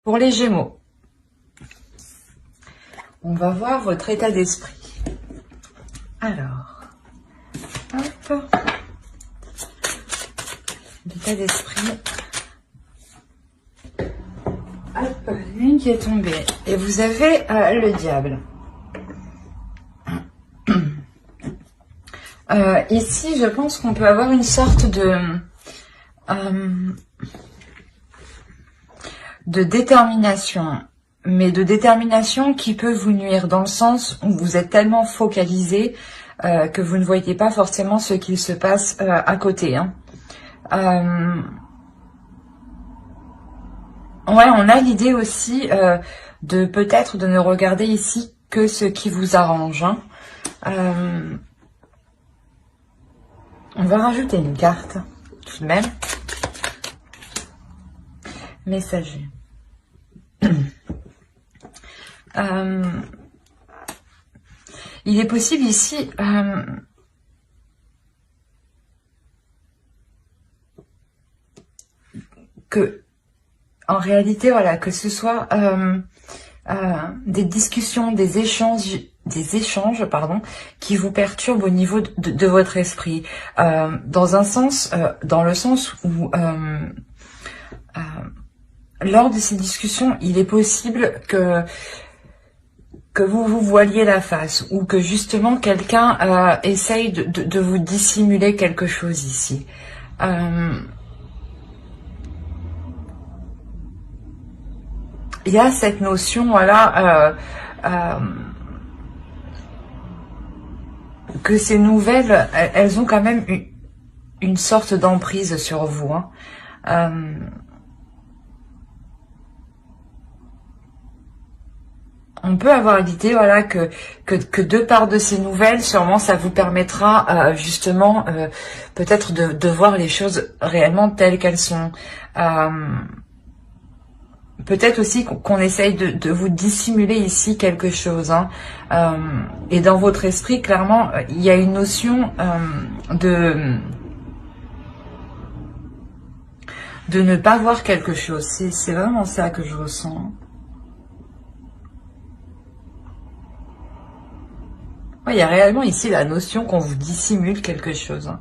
Pour les Gémeaux, on va voir votre état d'esprit. Alors, hop, l'état d'esprit. Hop, l'une qui est tombée. Et vous avez le diable. Ici, je pense qu'on peut avoir une sorte de détermination, mais de détermination qui peut vous nuire dans le sens où vous êtes tellement focalisé que vous ne voyez pas forcément ce qu'il se passe à côté. Hein. Ouais, on a l'idée aussi de peut-être de ne regarder ici que ce qui vous arrange. Hein. On va rajouter une carte tout de même. Messager. Il est possible ici que, en réalité, voilà, que ce soit des discussions, des échanges, pardon, qui vous perturbent au niveau de votre esprit, dans un sens, dans le sens où lors de ces discussions, il est possible que vous vous voiliez la face ou que justement quelqu'un essaye de vous dissimuler quelque chose ici. Il y a cette notion, voilà, que ces nouvelles, elles ont quand même une sorte d'emprise sur vous. Hein. On peut avoir l'idée, voilà, que de part de ces nouvelles, sûrement, ça vous permettra justement peut-être de voir les choses réellement telles qu'elles sont. Peut-être aussi qu'on essaye de vous dissimuler ici quelque chose. Hein. Et dans votre esprit, clairement, il y a une notion de ne pas voir quelque chose. C'est vraiment ça que je ressens. Ouais, il y a réellement ici la notion qu'on vous dissimule quelque chose. Hein.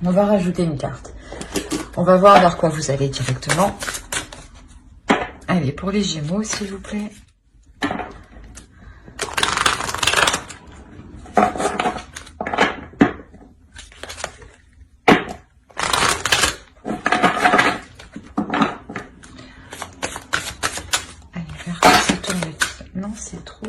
On va rajouter une carte. On va voir vers quoi vous allez directement. Allez, pour les Gémeaux, s'il vous plaît. Allez, vers quoi ça tourne? Non, c'est trop.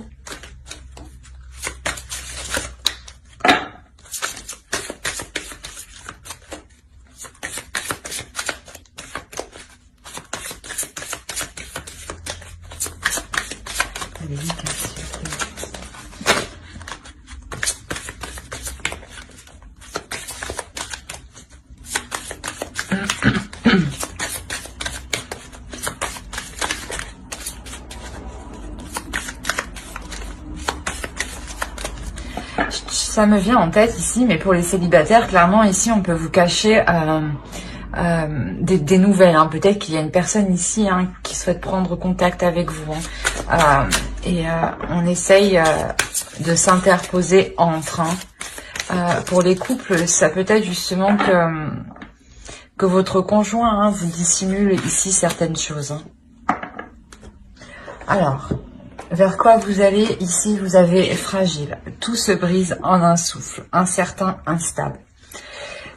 Ça me vient en tête ici, mais pour les célibataires, clairement ici on peut vous cacher des nouvelles. Hein. Peut-être qu'il y a une personne ici qui souhaite prendre contact avec vous. Hein. On essaye de s'interposer entre. Hein. Pour les couples, ça peut être justement que votre conjoint vous dissimule ici certaines choses. Hein. Alors, vers quoi vous allez? Ici, vous avez fragile. Tout se brise en un souffle, incertain, instable.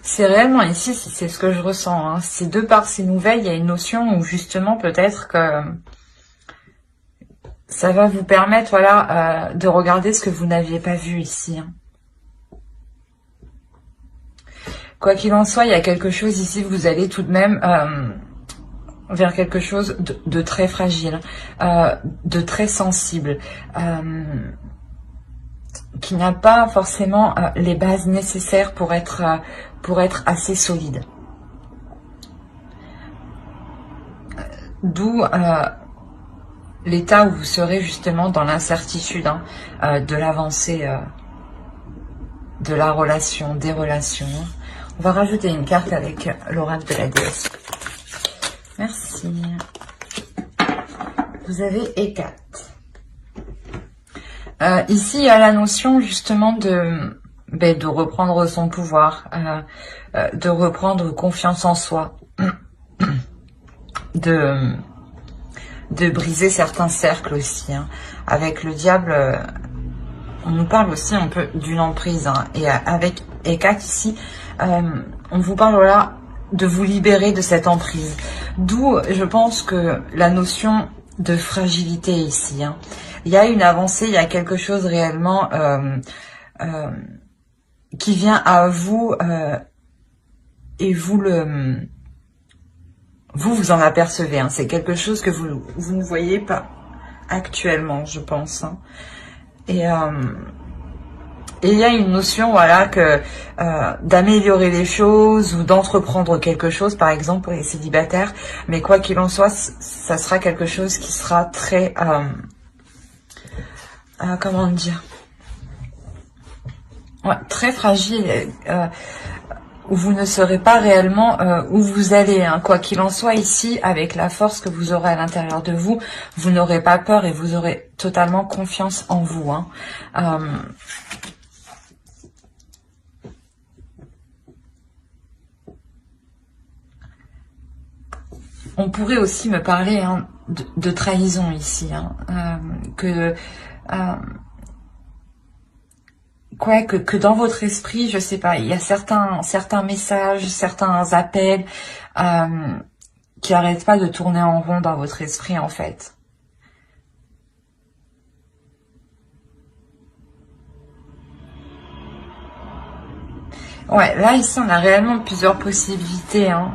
C'est réellement ici, c'est ce que je ressens. Hein. C'est de par ces nouvelles, il y a une notion où justement peut-être que ça va vous permettre, voilà, de regarder ce que vous n'aviez pas vu ici. Hein. Quoi qu'il en soit, il y a quelque chose ici, vous allez tout de même vers quelque chose de très fragile, de très sensible, qui n'a pas forcément les bases nécessaires pour être assez solide. D'où l'état où vous serez justement dans l'incertitude de l'avancée de la relation, des relations. On va rajouter une carte avec l'oracle de la déesse. Merci. vous avez Hécate. Ici, il y a la notion justement de reprendre son pouvoir, de reprendre confiance en soi, de briser certains cercles aussi. Hein. Avec le diable, on nous parle aussi un peu d'une emprise. Hein. Et avec Hécate ici, on vous parle voilà, de vous libérer de cette emprise. D'où, je pense que la notion de fragilité ici. Hein. Il y a une avancée, il y a quelque chose réellement qui vient à vous et vous en apercevez. Hein. C'est quelque chose que vous ne voyez pas actuellement, je pense. Hein. Et il y a une notion, voilà, que d'améliorer les choses ou d'entreprendre quelque chose, par exemple pour les célibataires. Mais quoi qu'il en soit, ça sera quelque chose qui sera très, comment dire, ouais, très fragile. Où vous ne saurez pas réellement où vous allez. Hein. Quoi qu'il en soit, ici, avec la force que vous aurez à l'intérieur de vous, vous n'aurez pas peur et vous aurez totalement confiance en vous. Hein. On pourrait aussi me parler hein, de trahison ici. Hein, que dans votre esprit, je sais pas, il y a certains messages, certains appels qui n'arrêtent pas de tourner en rond dans votre esprit en fait. Ouais, là ici on a réellement plusieurs possibilités. Hein.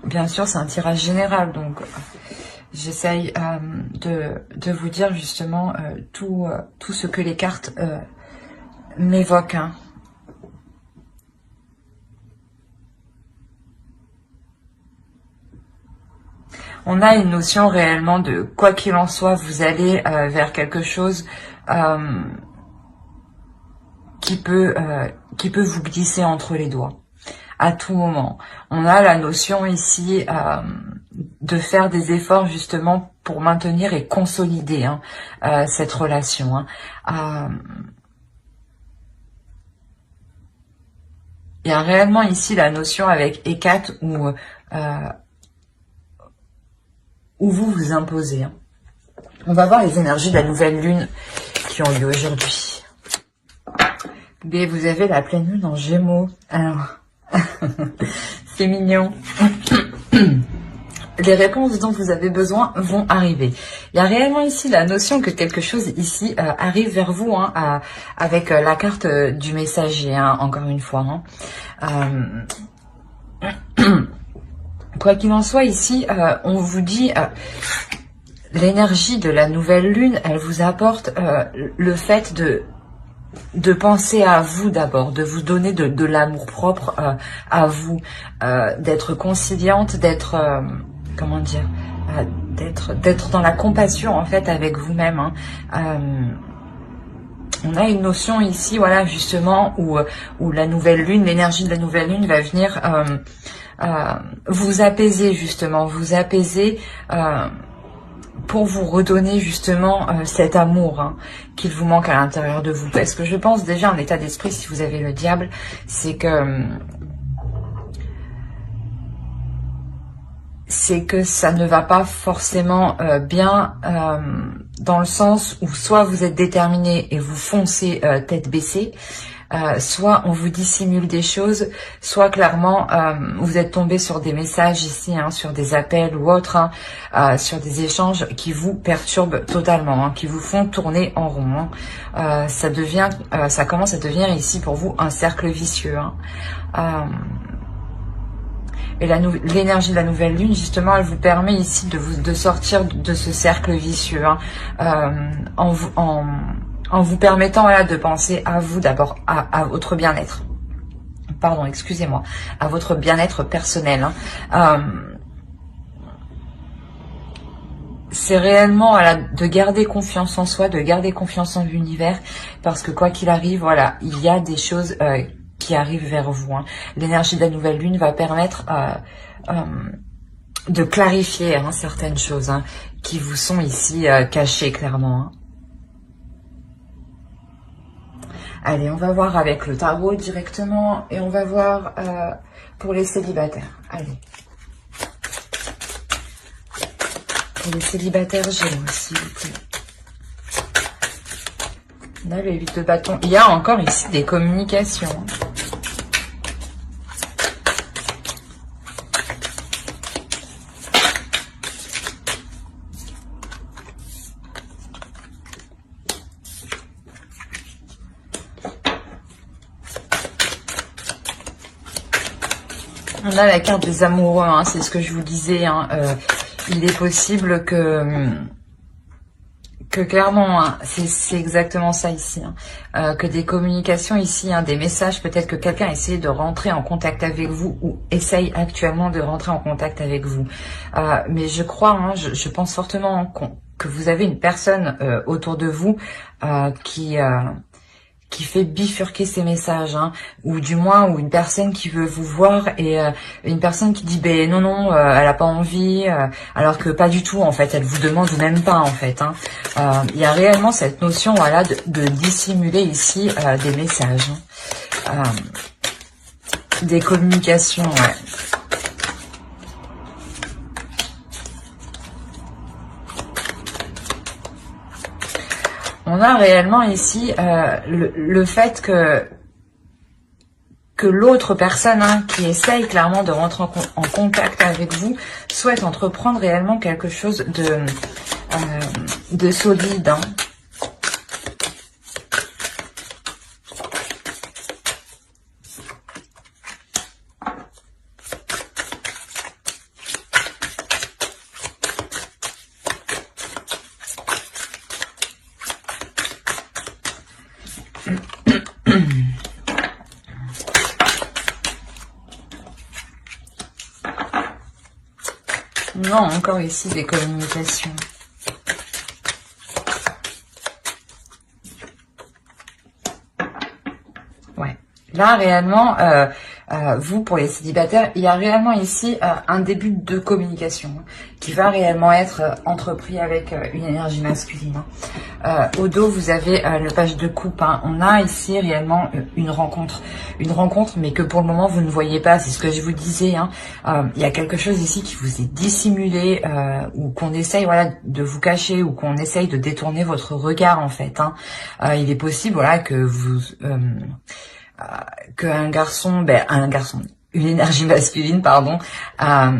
Bien sûr, c'est un tirage général, donc j'essaye de vous dire justement tout ce que les cartes m'évoquent. Hein. On a une notion réellement de quoi qu'il en soit, vous allez vers quelque chose qui peut vous glisser entre les doigts à tout moment. On a la notion ici de faire des efforts justement pour maintenir et consolider hein, cette relation. Hein. Il y a réellement ici la notion avec Hécate où vous vous imposez. Hein. On va voir les énergies de la nouvelle lune qui ont lieu aujourd'hui. Et vous avez la pleine lune en Gémeaux. Alors, c'est mignon. Les réponses dont vous avez besoin vont arriver. Il y a réellement ici la notion que quelque chose ici arrive vers vous hein, avec la carte du messager, hein, encore une fois. Hein. Quoi qu'il en soit, ici, on vous dit l'énergie de la nouvelle lune, elle vous apporte le fait de penser à vous d'abord, de vous donner de l'amour propre à vous, d'être conciliante, d'être comment dire, d'être dans la compassion en fait avec vous-même. Hein. On a une notion ici, voilà justement où la nouvelle lune, l'énergie de la nouvelle lune va venir vous apaiser justement, vous apaiser. Pour vous redonner justement cet amour hein, qu'il vous manque à l'intérieur de vous. Parce que je pense déjà en état d'esprit, si vous avez le diable, c'est que ça ne va pas forcément bien dans le sens où soit vous êtes déterminé et vous foncez tête baissée, soit on vous dissimule des choses, soit clairement vous êtes tombé sur des messages ici, hein, sur des appels ou autres, hein, sur des échanges qui vous perturbent totalement, hein, qui vous font tourner en rond. Hein. Ça commence à devenir ici pour vous un cercle vicieux. Hein. Et l'énergie de la nouvelle lune, justement, elle vous permet ici de sortir de ce cercle vicieux, hein, en vous permettant voilà, de penser à vous d'abord, à votre bien-être. Pardon, excusez-moi, à votre bien-être personnel. Hein. C'est réellement voilà, de garder confiance en soi, de garder confiance en l'univers, parce que quoi qu'il arrive, voilà, il y a des choses qui arrivent vers vous. Hein. L'énergie de la nouvelle lune va permettre de clarifier hein, certaines choses hein, qui vous sont ici cachées clairement. Hein. Allez, on va voir avec le tarot directement et on va voir pour les célibataires. Allez. Pour les célibataires Gémeaux, s'il vous plaît. On a le 8 de bâton. Il y a encore ici des communications. On a la carte des amoureux, hein, c'est ce que je vous disais. Hein, il est possible que clairement, hein, c'est exactement ça ici, hein, que des communications ici, hein, des messages, peut-être que quelqu'un essaie de rentrer en contact avec vous ou essaye actuellement de rentrer en contact avec vous. Mais je crois, hein, je pense fortement que vous avez une personne autour de vous qui fait bifurquer ces messages, hein, ou du moins ou une personne qui veut vous voir et une personne qui dit ben non elle a pas envie, alors que pas du tout en fait, elle vous demande même pas en fait. Hein. Il y a réellement cette notion voilà de dissimuler ici des messages, hein. Des communications. Ouais. On a réellement ici le fait que l'autre personne hein, qui essaye clairement de rentrer en contact avec vous souhaite entreprendre réellement quelque chose de solide. Hein. Non, encore ici des communications. Ouais. Là, réellement, vous, pour les célibataires, il y a réellement ici un début de communication hein, qui va réellement être entrepris avec une énergie masculine. Hein. Au dos, vous avez le page de coupe. Hein. On a ici réellement une rencontre, mais que pour le moment, vous ne voyez pas. C'est ce que je vous disais. Hein. Il y a quelque chose ici qui vous est dissimulé ou qu'on essaye voilà, de vous cacher ou qu'on essaye de détourner votre regard, en fait. Hein. Il est possible voilà, que vous... qu'un garçon, une énergie masculine, pardon,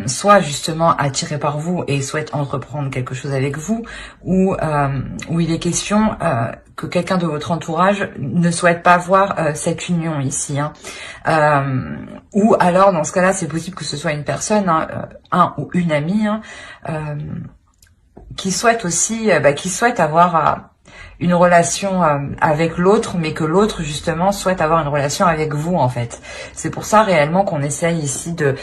soit justement attiré par vous et souhaite entreprendre quelque chose avec vous, ou il est question que quelqu'un de votre entourage ne souhaite pas voir cette union ici. Hein. Ou alors, dans ce cas-là, c'est possible que ce soit une personne, hein, un ou une amie, hein, qui souhaite aussi, qui souhaite avoir... une relation avec l'autre, mais que l'autre justement souhaite avoir une relation avec vous en fait. C'est pour ça réellement qu'on essaye ici de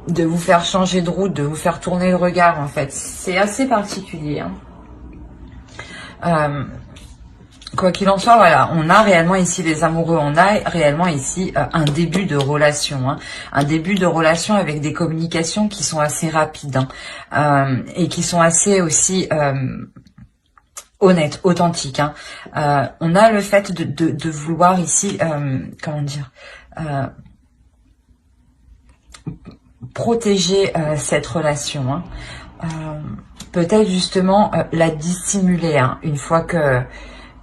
vous faire changer de route, de vous faire tourner le regard en fait. C'est assez particulier. Hein. Quoi qu'il en soit, voilà, on a réellement ici les amoureux, on a réellement ici un début de relation, hein, un début de relation avec des communications qui sont assez rapides hein, et qui sont assez aussi honnête, authentique. Hein. On a le fait de vouloir ici, comment dire, protéger cette relation. Hein. Peut-être justement la dissimuler hein, une fois que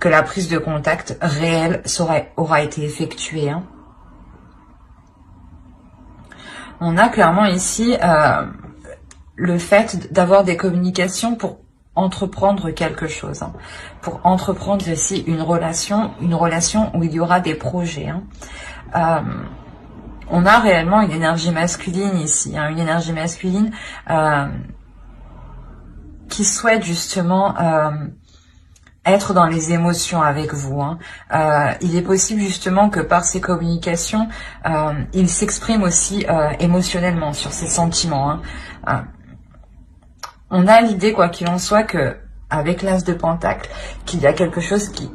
la prise de contact réelle aura été effectuée. Hein. On a clairement ici le fait d'avoir des communications pour entreprendre quelque chose, hein, pour entreprendre ici une relation où il y aura des projets. Hein. On a réellement une énergie masculine ici, hein, une énergie masculine qui souhaite justement être dans les émotions avec vous. Hein. Il est possible justement que par ces communications, il s'exprime aussi émotionnellement sur ses sentiments. Hein. On a l'idée, quoi qu'il en soit, que avec l'As de Pentacle, qu'il y a quelque chose qui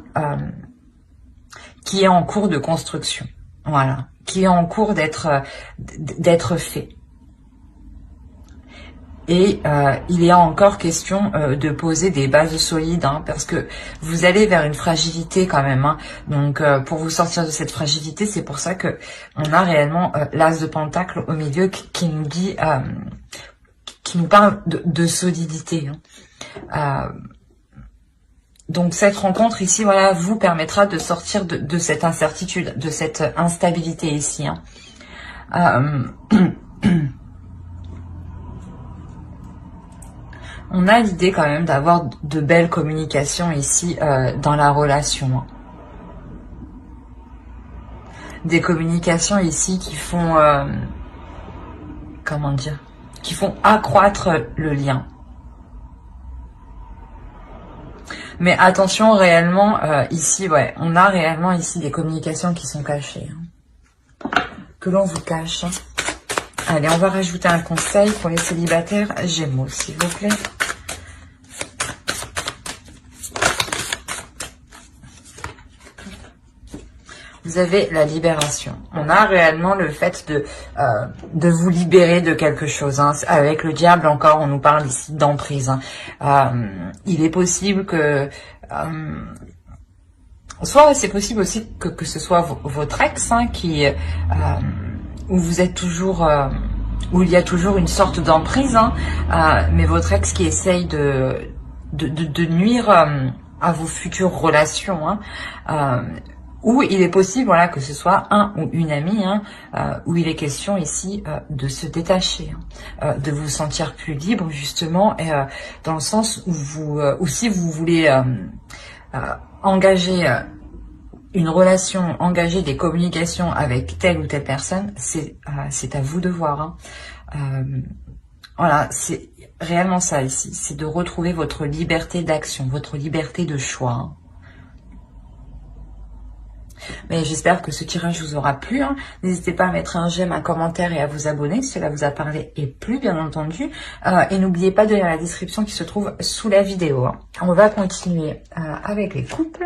est en cours de construction. Voilà, qui est en cours d'être fait. Et il est encore question de poser des bases solides, hein, parce que vous allez vers une fragilité quand même. Hein. Donc, pour vous sortir de cette fragilité, c'est pour ça que on a réellement l'As de Pentacle au milieu qui nous dit, qui nous parle de solidité. Hein. Donc, cette rencontre ici, voilà, vous permettra de sortir de cette incertitude, de cette instabilité ici. Hein. On a l'idée quand même d'avoir de belles communications ici dans la relation. Hein. Des communications ici qui font, comment dire, qui font accroître le lien. Mais attention, réellement, ici, ouais, on a réellement ici des communications qui sont cachées. Hein, que l'on vous cache. Hein. Allez, on va rajouter un conseil pour les célibataires Gémeaux, s'il vous plaît. Vous avez la libération. On a réellement le fait de vous libérer de quelque chose. Hein. Avec le diable, encore, on nous parle ici d'emprise. Hein. Il est possible que... soit c'est possible aussi que ce soit votre ex hein, qui... où vous êtes toujours... où il y a toujours une sorte d'emprise. Hein, mais votre ex qui essaye de nuire à vos futures relations. Hein, ou il est possible, voilà, que ce soit un ou une amie, hein, où il est question ici de se détacher, hein, de vous sentir plus libre justement, et dans le sens où vous, ou si vous voulez engager une relation, engager des communications avec telle ou telle personne, c'est à vous de voir. Hein. Voilà, c'est réellement ça ici, c'est de retrouver votre liberté d'action, votre liberté de choix. Hein. Mais j'espère que ce tirage vous aura plu. Hein. N'hésitez pas à mettre un j'aime, un commentaire et à vous abonner si cela vous a parlé et plu, bien entendu. Et n'oubliez pas de lire la description qui se trouve sous la vidéo. Hein. On va continuer avec les couples.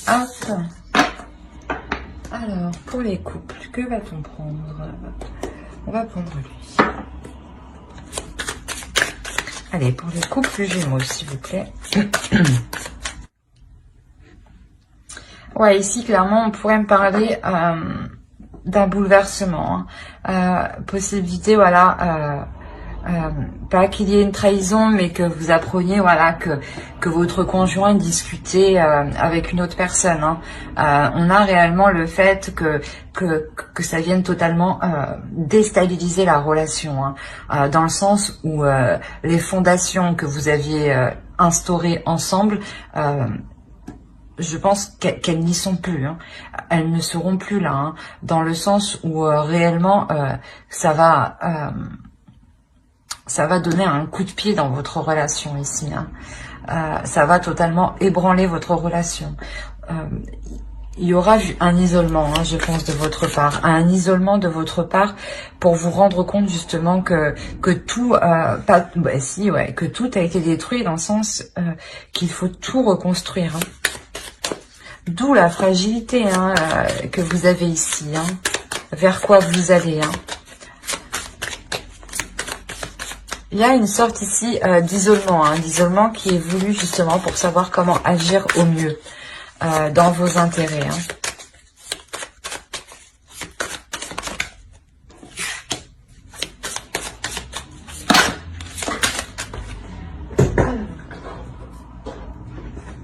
Hop. Alors, pour les couples, que va-t-on prendre? On va prendre lui. Allez, pour les couples Gémeaux, s'il vous plaît. Ouais, ici, clairement, on pourrait me parler d'un bouleversement. Hein. Possibilité, voilà, pas qu'il y ait une trahison, mais que vous appreniez, voilà, que votre conjoint discutait avec une autre personne. Hein. On a réellement le fait que ça vienne totalement déstabiliser la relation, hein, dans le sens où les fondations que vous aviez instaurées ensemble, je pense qu'elles n'y sont plus. Hein. Elles ne seront plus là, hein, dans le sens où réellement ça va donner un coup de pied dans votre relation ici. Hein. Ça va totalement ébranler votre relation. Il y aura un isolement, hein, je pense, de votre part. Un isolement de votre part pour vous rendre compte justement que tout, que tout a été détruit, dans le sens qu'il faut tout reconstruire. Hein. D'où la fragilité, hein, que vous avez ici. Hein. Vers quoi vous allez. Hein. Il y a une sorte ici d'isolement, hein, d'isolement qui est voulu justement pour savoir comment agir au mieux dans vos intérêts. Hein.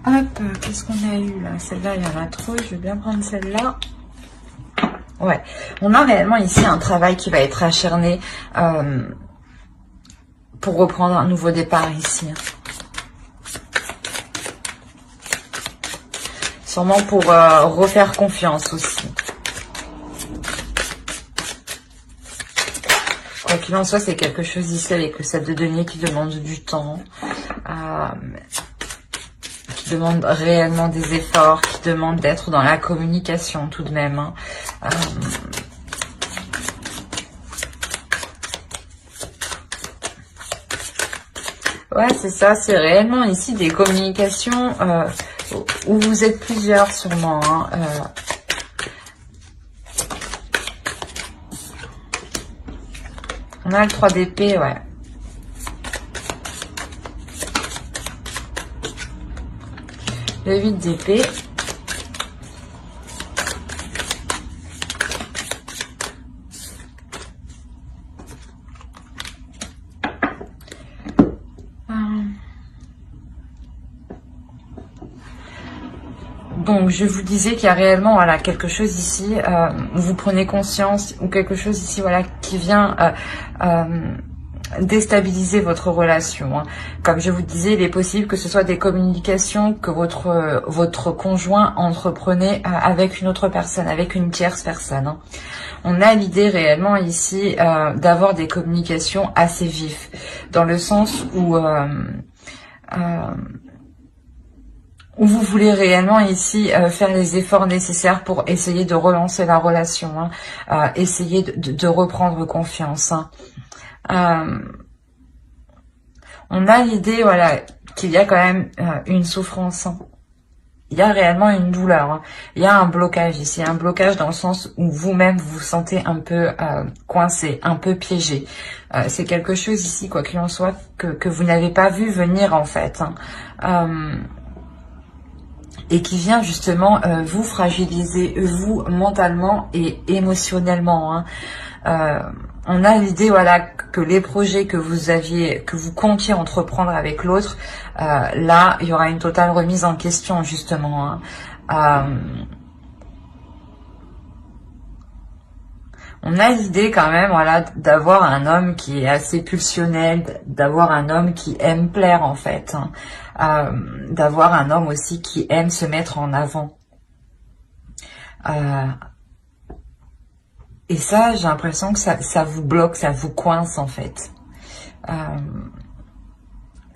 Hop, qu'est-ce qu'on a eu là? Celle-là, il y en a trop, je vais bien prendre celle-là. Ouais, on a réellement ici un travail qui va être acharné pour reprendre un nouveau départ ici. Sûrement pour refaire confiance aussi. Quoi qu'il en soit, c'est quelque chose ici avec le 7 de denier qui demande du temps. Qui demande réellement des efforts, qui demande d'être dans la communication tout de même. Hein. Ouais, c'est ça, c'est réellement ici des communications où vous êtes plusieurs sûrement. Hein. On a le 3 d'épée, ouais. Le 8 d'épée. Donc, je vous disais qu'il y a réellement, voilà, quelque chose ici où vous prenez conscience, ou quelque chose ici, voilà, qui vient déstabiliser votre relation. Hein. Comme je vous disais, il est possible que ce soit des communications que votre conjoint entreprenait avec une autre personne, avec une tierce personne. Hein. On a l'idée réellement ici d'avoir des communications assez vives, dans le sens où vous voulez réellement ici faire les efforts nécessaires pour essayer de relancer la relation, hein, essayer de reprendre confiance. Hein. On a l'idée, voilà, qu'il y a quand même une souffrance. Hein. Il y a réellement une douleur. Hein. Il y a un blocage ici, un blocage dans le sens où vous-même vous vous sentez un peu coincé, un peu piégé. C'est quelque chose ici, quoi qu'il en soit, que vous n'avez pas vu venir en fait. Hein. Et qui vient justement vous fragiliser, vous, mentalement et émotionnellement. Hein. On a l'idée, voilà, que les projets que vous comptiez entreprendre avec l'autre, là, il y aura une totale remise en question, justement. Hein. On a l'idée quand même, voilà, d'avoir un homme qui est assez pulsionnel, d'avoir un homme qui aime plaire en fait, hein. D'avoir un homme aussi qui aime se mettre en avant. Et ça, j'ai l'impression que ça vous bloque, ça vous coince en fait.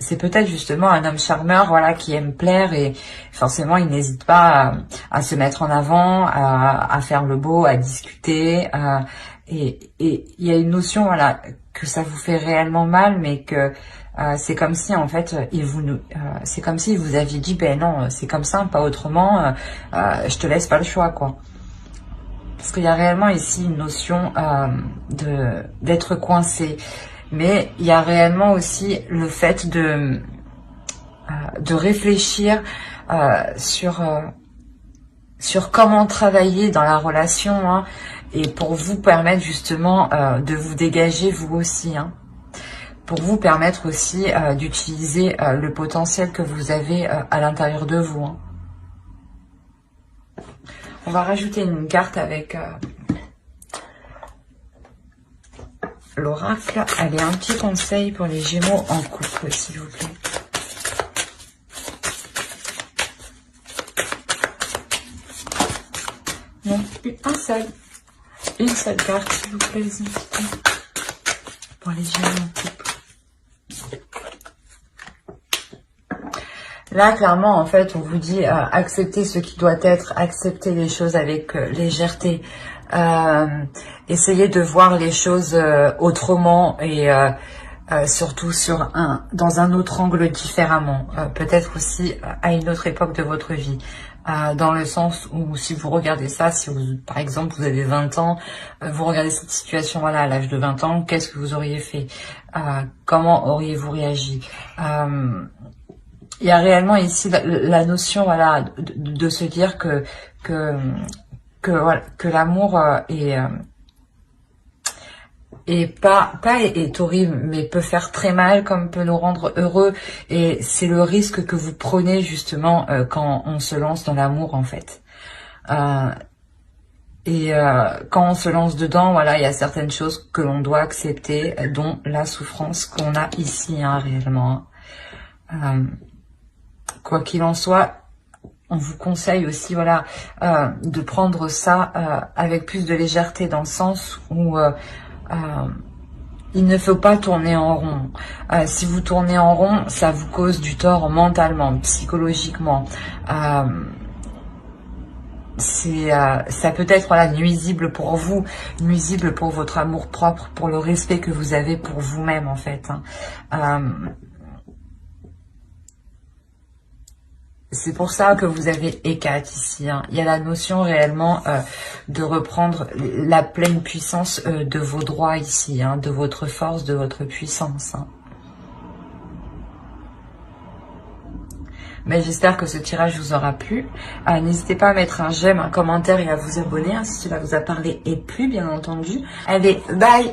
C'est peut-être justement un homme charmeur, voilà, qui aime plaire et forcément il n'hésite pas à se mettre en avant, à faire le beau, à discuter. Et il y a une notion, voilà, que ça vous fait réellement mal, mais que c'est comme si en fait c'est comme si vous aviez dit ben non, c'est comme ça, pas autrement. Je te laisse pas le choix, quoi. Parce qu'il y a réellement ici une notion d'être coincé. Mais il y a réellement aussi le fait de réfléchir sur comment travailler dans la relation, hein, et pour vous permettre justement de vous dégager vous aussi. Hein, pour vous permettre aussi d'utiliser le potentiel que vous avez à l'intérieur de vous. Hein. On va rajouter une carte avec... l'oracle. Allez, un petit conseil pour les Gémeaux en couple, s'il vous plaît. Non, une seule carte, s'il vous plaît, les invités. Pour les Gémeaux en couple. Là, clairement, en fait, on vous dit accepter ce qui doit être, accepter les choses avec légèreté. Essayer de voir les choses autrement et surtout dans un autre angle différemment, peut-être aussi à une autre époque de votre vie, dans le sens où si vous regardez ça, si vous, par exemple vous avez 20 ans, vous regardez cette situation, voilà, à l'âge de 20 ans, qu'est-ce que vous auriez fait, comment auriez-vous réagi. Il y a réellement ici la notion, voilà, de se dire que l'amour est horrible, mais peut faire très mal comme peut nous rendre heureux. Et c'est le risque que vous prenez justement quand on se lance dans l'amour en fait. Quand on se lance dedans, voilà, il y a certaines choses que l'on doit accepter, dont la souffrance qu'on a ici, hein, réellement. Quoi qu'il en soit, on vous conseille aussi, voilà, de prendre ça avec plus de légèreté, dans le sens où il ne faut pas tourner en rond. Si vous tournez en rond, ça vous cause du tort mentalement, psychologiquement. Ça peut être, voilà, nuisible pour vous, nuisible pour votre amour propre, pour le respect que vous avez pour vous-même en fait. Hein. C'est pour ça que vous avez Hécate ici. Hein. Il y a la notion réellement de reprendre la pleine puissance de vos droits ici, hein, de votre force, de votre puissance. Hein. Mais j'espère que ce tirage vous aura plu. N'hésitez pas à mettre un j'aime, un commentaire et à vous abonner hein, si cela vous a parlé et plu, bien entendu. Allez, bye!